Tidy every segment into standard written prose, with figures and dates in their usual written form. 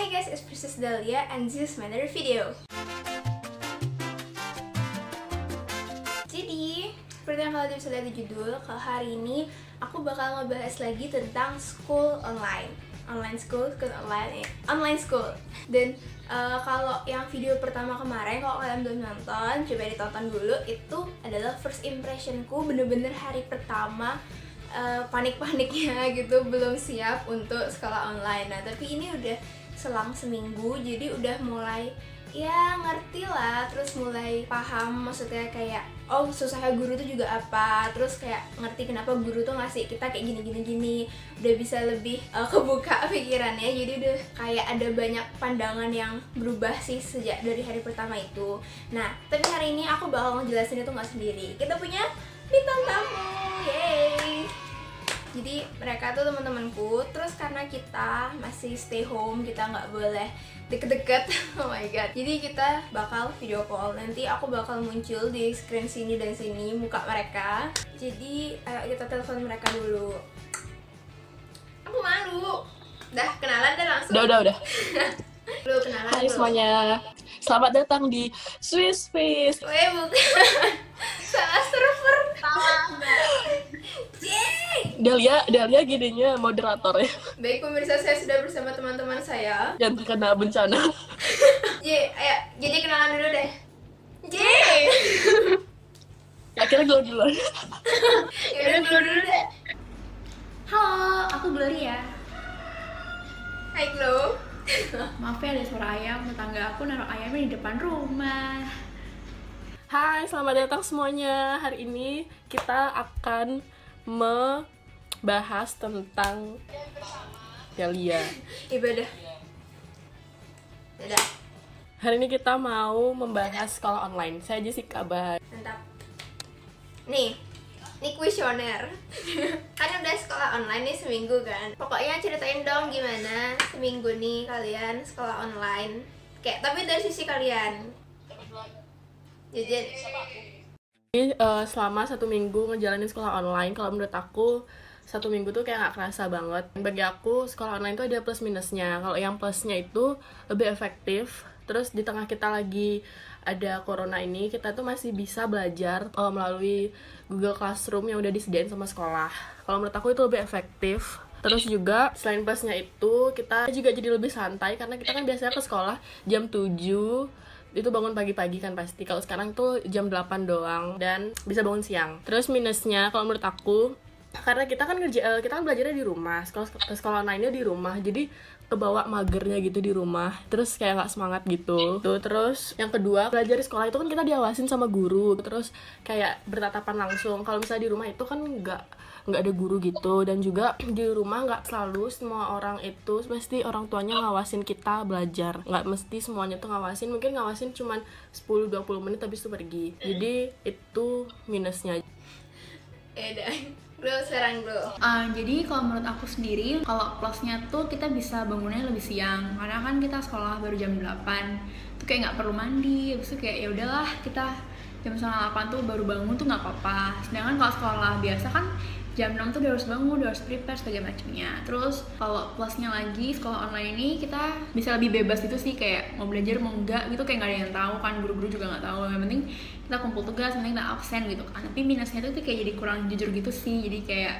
Hi guys, it's Princess Dahlia and this is my another video. Jadi, seperti yang kalian bisa lihat di judul, kalau hari ini aku bakal ngebahas lagi tentang school online. Online school. Dan kalau yang video pertama kemarin, kalau kalian belum nonton, coba ditonton dulu. Itu adalah first impressionku, bener-bener hari pertama panik-paniknya gitu, belum siap untuk sekolah online. Nah, tapi ini udah selang seminggu, jadi udah mulai ya ngerti lah, terus mulai paham maksudnya kayak oh susahnya guru tuh juga apa, terus kayak ngerti kenapa guru tuh ngasih kita kayak gini, udah bisa lebih kebuka pikirannya, jadi udah kayak ada banyak pandangan yang berubah sih sejak dari hari pertama itu. Nah, tapi hari ini aku bakal ngejelasin itu nggak sendiri, kita punya bintang tamu, yeay. Jadi mereka tuh teman-temanku, terus karena kita masih stay home, kita nggak boleh deket-deket, oh my god. Jadi kita bakal video call, nanti aku bakal muncul di screen sini dan sini muka mereka. Jadi ayo kita telepon mereka dulu. Aku malu. Dah kenalan dan langsung. Udah. Lu kenalan. Hai semuanya, selamat datang di Swiss Face. Weh bukan, salah server. Salah mbak. Dahlia gininya moderator ya. Baik pemirsa, saya sudah bersama teman-teman saya yang terkena bencana. Ayo, jadi kenalan dulu deh. Akhirnya gue duluan. Yaudah gue dulu deh. Halo, aku Gloria. Hai Glo. Maaf ya ada suara ayam, tetangga aku naruh ayamnya di depan rumah. Hai, selamat datang semuanya. Hari ini kita akan membahas tentang Dahlia. Ibadah. Dadah. Hari ini kita mau membahas sekolah online. Saya Jessica Bah. Mantap. Nih kuesioner. Kan udah sekolah online nih seminggu kan. Pokoknya ceritain dong gimana seminggu nih kalian sekolah online. Kayak tapi dari sisi kalian. Jadi selama 1 minggu ngejalanin sekolah online, kalau menurut aku 1 minggu tuh kayak gak kerasa banget. Bagi aku sekolah online tuh ada plus minusnya. Kalau yang plusnya itu lebih efektif. Terus di tengah kita lagi ada corona ini, kita tuh masih bisa belajar melalui Google Classroom yang udah disediain sama sekolah. Kalau menurut aku itu lebih efektif. Terus juga selain plusnya itu, kita juga jadi lebih santai karena kita kan biasanya ke sekolah jam 7, itu bangun pagi-pagi kan pasti. Kalau sekarang tuh jam 8 doang dan bisa bangun siang. Terus minusnya kalau menurut aku, karena kita kan belajarnya di rumah, sekolah online-nya di rumah, jadi kebawa magernya gitu di rumah, terus kayak nggak semangat gitu. Terus yang kedua, belajar di sekolah itu kan kita diawasin sama guru, terus kayak bertatapan langsung. Kalau misalnya di rumah itu kan nggak ada guru gitu, dan juga di rumah nggak selalu semua orang itu pasti orang tuanya ngawasin kita belajar, nggak mesti semuanya tuh ngawasin, mungkin ngawasin cuman 10-20 menit habis itu pergi. Jadi itu minusnya. Bro, sekarang bro. Jadi kalau menurut aku sendiri, kalau plusnya tuh kita bisa bangunnya lebih siang, karena kan kita sekolah baru jam 8, tuh kayak nggak perlu mandi, terus kayak ya udahlah kita jam 8 tuh baru bangun tuh nggak apa-apa. Sedangkan kalau sekolah biasa kan jam 6 tuh udah harus bangun, udah harus prepare segala macamnya. Terus kalau plusnya lagi sekolah online ini kita bisa lebih bebas gitu sih, kayak mau belajar mau enggak gitu, kayak nggak ada yang tahu kan, guru-guru juga nggak tahu. Yang penting kita kumpul tugas, yang penting kita absen gitu kan. Tapi minusnya tuh kayak jadi kurang jujur gitu sih. Jadi kayak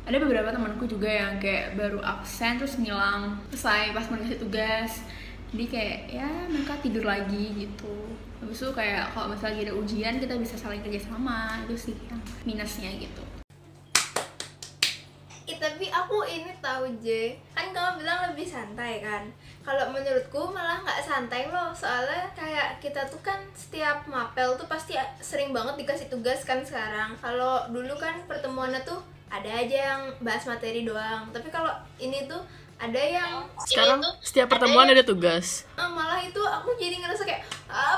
ada beberapa temanku juga yang kayak baru absen terus ngilang selesai pas mau ngasih tugas. Jadi kayak ya mereka tidur lagi gitu. Habis itu kayak kalau misalnya lagi ada ujian kita bisa saling kerja sama, itu sih yang minusnya gitu. Tapi aku ini tahu kan kamu bilang lebih santai kan. Kalau menurutku malah nggak santai loh, soalnya kayak kita tuh kan setiap mapel tuh pasti sering banget dikasih tugas kan sekarang. Kalau dulu kan pertemuannya tuh ada aja yang bahas materi doang, tapi kalau ini tuh ada yang sekarang setiap pertemuan ada tugas. Malah itu aku jadi ngerasa kayak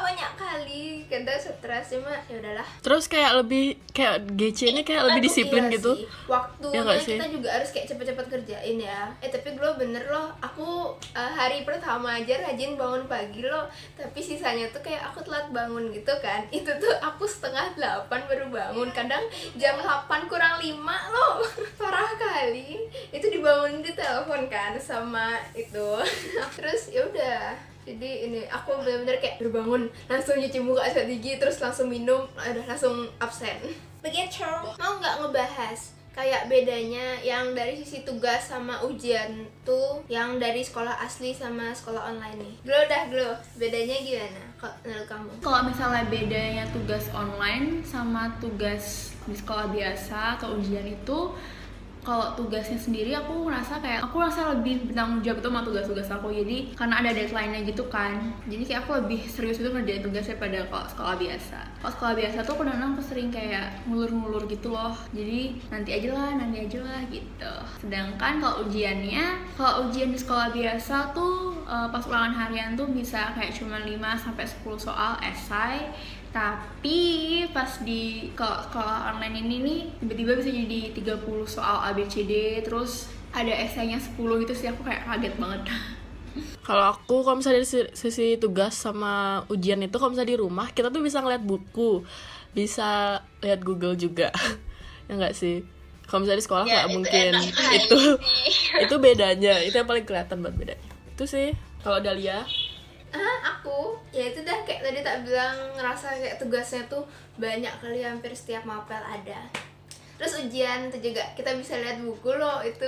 banyak kali, kadang stres, cuma ya udahlah. Terus kayak lebih kayak GC ini kayak lebih disiplin Iya gitu. sih. Waktunya Ya nggak sih? kita juga harus kayak cepet-cepet kerjain ya. Tapi gue bener loh, aku hari pertama aja rajin bangun pagi loh, tapi sisanya tuh kayak aku telat bangun gitu kan. Itu tuh aku 7:30 baru bangun, kadang jam 8 kurang 5 loh. Parah kali. Itu dibangun di telepon kan sama itu. Terus ya udah, jadi ini aku bener-bener kayak berbangun langsung nyuci muka, sikat gigi, terus langsung minum, udah langsung absen. Begitu. Mau nggak ngebahas kayak bedanya yang dari sisi tugas sama ujian tuh, yang dari sekolah asli sama sekolah online nih? Glow, bedanya gimana kok menurut kamu? Kalau misalnya bedanya tugas online sama tugas di sekolah biasa atau ujian itu, kalau tugasnya sendiri aku rasa lebih bertanggung jawab itu sama tugas-tugas aku, jadi karena ada deadline-nya gitu kan, jadi kayak aku lebih serius itu ngerjain tugasnya pada kalau sekolah biasa. Kalau sekolah biasa tuh kadang-kadang aku sering kayak ngulur-ngulur gitu loh, jadi nanti aja lah gitu. Sedangkan kalau ujian di sekolah biasa tuh pas ulangan harian tuh bisa kayak cuma 5-10 soal esai. Tapi pas di kalau online ini nih tiba-tiba bisa jadi 30 soal ABCD, terus ada esainya 10 gitu sih, aku kayak kaget banget. Kalau misalnya dari sisi tugas sama ujian itu, kalau misalnya di rumah kita tuh bisa ngeliat buku, bisa lihat Google juga. Ya nggak sih? Kalau misalnya di sekolah nggak mungkin. Itu bedanya, itu yang paling kelihatan buat bedanya. Itu sih. Kalau Dahlia, Aku ya itu dah, kayak tadi tak bilang, ngerasa kayak tugasnya tuh banyak kali, hampir setiap mapel ada. Terus ujian tuh juga kita bisa lihat buku loh itu.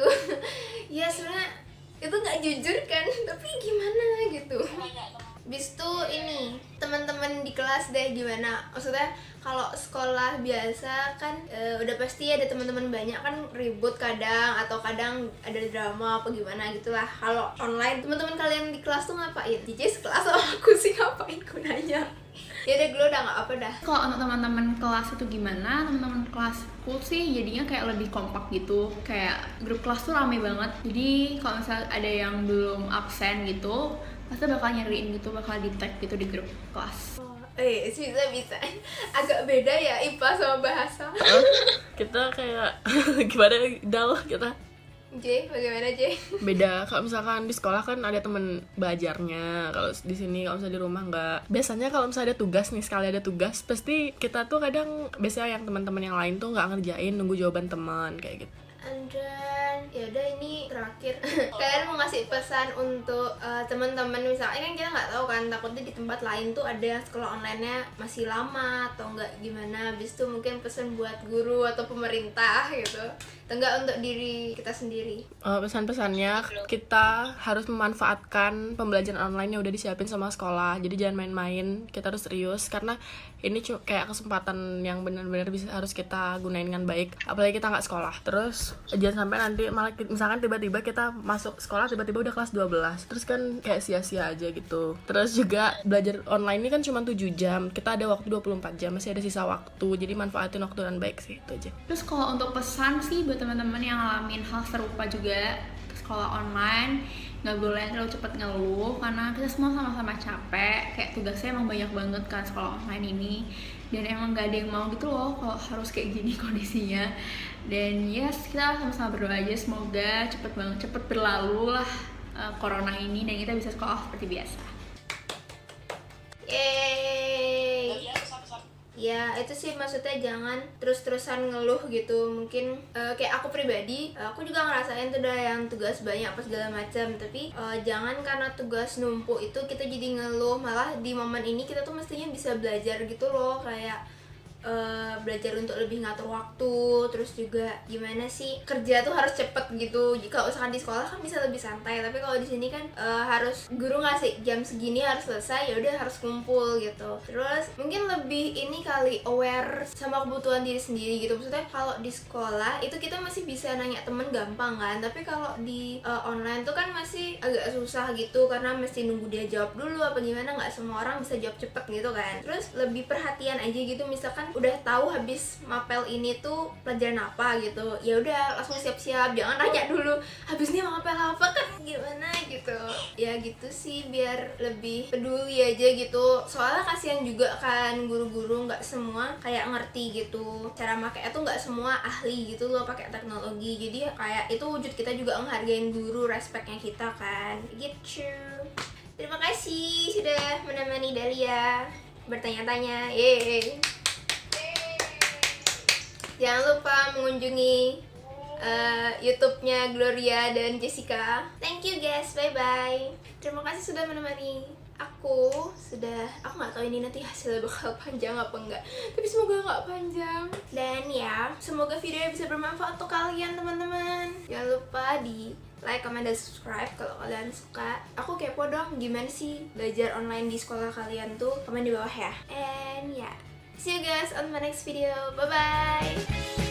Ya sebenarnya itu nggak jujur kan, tapi gimana gitu. Bis tuh ini teman-teman di kelas deh gimana, maksudnya kalau sekolah biasa kan udah pasti ada teman-teman banyak kan, ribut kadang, atau kadang ada drama apa gimana gitulah. Kalau online teman-teman kalian di kelas tuh ngapain? DJ sekelas sama aku sih ngapain gunanya? Ya udah, Glo udah nggak apa dah. Kalau untuk teman-teman kelas itu gimana? Teman-teman kelasku sih jadinya kayak lebih kompak gitu, kayak grup kelas tuh rame banget. Jadi kalau misalnya ada yang belum absen gitu, pasti bakal nyariin gitu, bakal di tag gitu di grup kelas. Bisa agak beda ya IPA sama bahasa. kita kayak gimana Dal, kita J, bagaimana J? beda. Kalau misalkan di sekolah kan ada temen belajarnya, kalau di sini kalau misalnya di rumah nggak. Biasanya kalau misalnya ada tugas nih, sekali ada tugas pasti kita tuh kadang biasanya yang teman-teman yang lain tuh nggak ngerjain, nunggu jawaban teman kayak gitu. Dan ya udah, ini terakhir. Kalian mau ngasih pesan untuk teman-teman, misalnya kan kita nggak tahu kan, takutnya di tempat lain tuh ada yang sekolah online-nya masih lama atau enggak gimana. Habis itu mungkin pesan buat guru atau pemerintah gitu, atau enggak untuk diri kita sendiri. Pesan-pesannya, kita harus memanfaatkan pembelajaran online yang udah disiapin sama sekolah. Jadi jangan main-main, kita harus serius, karena ini kayak kesempatan yang benar-benar harus kita gunain dengan baik, apalagi kita nggak sekolah. Terus jangan sampai nanti malah misalkan tiba-tiba kita masuk sekolah tiba-tiba udah kelas 12, terus kan kayak sia-sia aja gitu. Terus juga belajar online ini kan cuma 7 jam, kita ada waktu 24 jam, masih ada sisa waktu, jadi manfaatin waktu dengan baik sih, itu aja. Terus kalau untuk pesan sih buat teman-teman yang ngalamin hal serupa juga ke sekolah online, nggak boleh terlalu cepat ngeluh, karena kita semua sama-sama capek, kayak tugasnya emang banyak banget kan sekolah online ini, dan emang nggak ada yang mau gitu loh kalau harus kayak gini kondisinya. Dan yes, kita sama-sama berdoa aja semoga cepet berlalu lah corona ini, dan kita bisa sekolah seperti biasa. Yeay. Ya itu sih, maksudnya jangan terus-terusan ngeluh gitu. Mungkin kayak aku pribadi, aku juga ngerasain tuh udah yang tugas banyak apa segala macam, tapi jangan karena tugas numpuk itu kita jadi ngeluh. Malah di momen ini kita tuh mestinya bisa belajar gitu loh, kayak belajar untuk lebih ngatur waktu. Terus juga gimana sih, kerja tuh harus cepet gitu. Jika misalkan di sekolah kan bisa lebih santai, tapi kalau di sini kan harus guru ngasih jam segini harus selesai, ya udah harus kumpul gitu. Terus mungkin lebih ini kali, aware sama kebutuhan diri sendiri gitu. Maksudnya kalau di sekolah itu kita masih bisa nanya temen gampang kan, tapi kalau di online tuh kan masih agak susah gitu, karena mesti nunggu dia jawab dulu apa gimana, nggak semua orang bisa jawab cepet gitu kan. Terus lebih perhatian aja gitu, misalkan udah tahu habis mapel ini tuh pelajaran apa gitu, ya udah langsung siap-siap, jangan nanya dulu habis ini mapel apa, kan gimana gitu. Ya gitu sih, biar lebih peduli aja gitu. Soalnya kasihan juga kan guru-guru, nggak semua kayak ngerti gitu cara makanya tuh, nggak semua ahli gitu loh pakai teknologi. Jadi kayak itu wujud kita juga ngehargain guru, respectnya kita kan gitu. Terima kasih sudah menemani Dahlia bertanya-tanya. Yeay. Jangan lupa mengunjungi YouTube-nya Gloria dan Jessica. Thank you guys, bye-bye. Terima kasih sudah menemani aku. Aku nggak tahu ini nanti hasilnya bakal panjang apa enggak, tapi semoga nggak panjang. Dan ya, semoga videonya bisa bermanfaat untuk kalian teman-teman. Jangan lupa di like, comment, dan subscribe kalau kalian suka. Aku kepo dong, gimana sih belajar online di sekolah kalian tuh? Komen di bawah ya. And ya, see you guys on my next video. Bye-bye.